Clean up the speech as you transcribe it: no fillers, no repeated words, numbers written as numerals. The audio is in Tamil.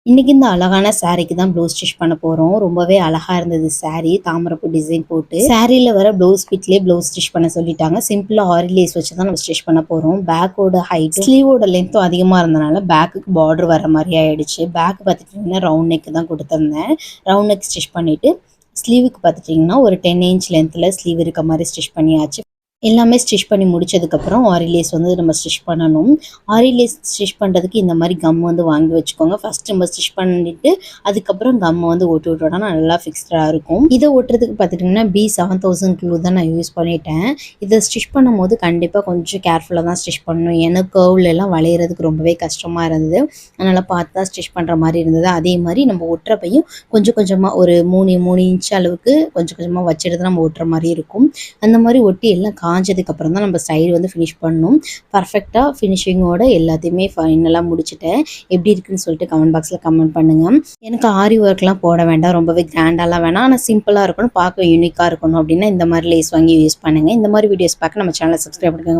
இன்னைக்கு இந்த அழகான சாரீக்கு தான் ப்ளவுஸ் ஸ்டிச் பண்ண போறோம். ரொம்பவே அழகா இருந்தது சாரீ. தாமரைப்பூ டிசைன் போட்டு சாரீல வர ப்ளவுஸ் பிட்லயே ப்ளவுஸ் ஸ்டிச் பண்ண சொல்லிட்டாங்க. சிம்பிளா ஆரி லேஸ் வச்சு தான் நம்ம ஸ்டிச் பண்ண போறோம். பேக்கோட ஹைட் ஸ்லீவோட லென்த்தும் அதிகமா இருந்தனால பேக்குக்கு பார்டர் வர மாதிரி ஆயிடுச்சு. பேக் பார்த்துட்டீங்கன்னா ரவுண்ட் நெக் தான் கொடுத்துருந்தேன். ரவுண்ட் நெக் ஸ்டிச் பண்ணிட்டு ஸ்லீவுக்கு பார்த்துட்டிங்கன்னா ஒரு 10 இன்ச் லென்த்தில் ஸ்லீவ் இருக்க மாதிரி ஸ்டிச் பண்ணியாச்சு. எல்லாமே ஸ்டிச் பண்ணி முடிச்சதுக்கப்புறம் ஆரி லேஸ் வந்து நம்ம ஸ்டிச் பண்ணணும். ஆரி லேஸ் ஸ்டிச் பண்ணுறதுக்கு இந்த மாதிரி கம் வந்து வாங்கி வச்சுக்கோங்க. ஃபஸ்ட் நம்ம ஸ்டிச் பண்ணிட்டு அதுக்கப்புறம் கம் வந்து ஒட்டி விட்டோம்னா நல்லா ஃபிக்ஸ்டாக இருக்கும். இதை ஒட்டுறதுக்கு பார்த்துட்டிங்கன்னா B7000 க்ளூ தான் நான் யூஸ் பண்ணிட்டேன். இதை ஸ்டிச் பண்ணும் போது கண்டிப்பாக கொஞ்சம் கேர்ஃபுல்லாக தான் ஸ்டிச் பண்ணணும். ஏன்னா கர்வ்லெலாம் வளையிறதுக்கு ரொம்பவே கஷ்டமாக இருந்தது. அதனால் பார்த்து தான் ஸ்டிச் பண்ணுற மாதிரி இருந்தது. அதே மாதிரி நம்ம ஒட்டுறப்பையும் கொஞ்சம் கொஞ்சமாக ஒரு 3 இன்ச் அளவுக்கு கொஞ்சம் கொஞ்சமாக வச்சுட்டு தான் நம்ம ஒட்டுற மாதிரி இருக்கும். அந்த மாதிரி ஒட்டி எல்லாம் காஞ்சதுக்கப்புறம் தான் நம்ம சைடு வந்து ஃபினிஷ் பண்ணணும். பர்ஃபெக்டாக ஃபினிஷிங்கோட எல்லாத்தையுமே ஃபைனலாக முடிச்சுட்டேன். எப்படி இருக்குன்னு சொல்லிட்டு கமெண்ட் பாக்ஸில் கமெண்ட் பண்ணுங்கள். எனக்கு ஆரி ஒர்க்லாம் போட வேண்டாம், ரொம்பவே கிராண்டாலாம் வேணாம், ஆனால் சிம்பிளாக இருக்கணும், பார்க்க யூனிக்காக இருக்கணும் அப்படின்னா இந்த மாதிரி லேஸ் வாங்கி யூஸ் பண்ணுங்கள். இந்த மாதிரி வீடியோஸ் பார்க்க நம்ம சேனலை சப்ஸ்கிரைப் பண்ணுங்க.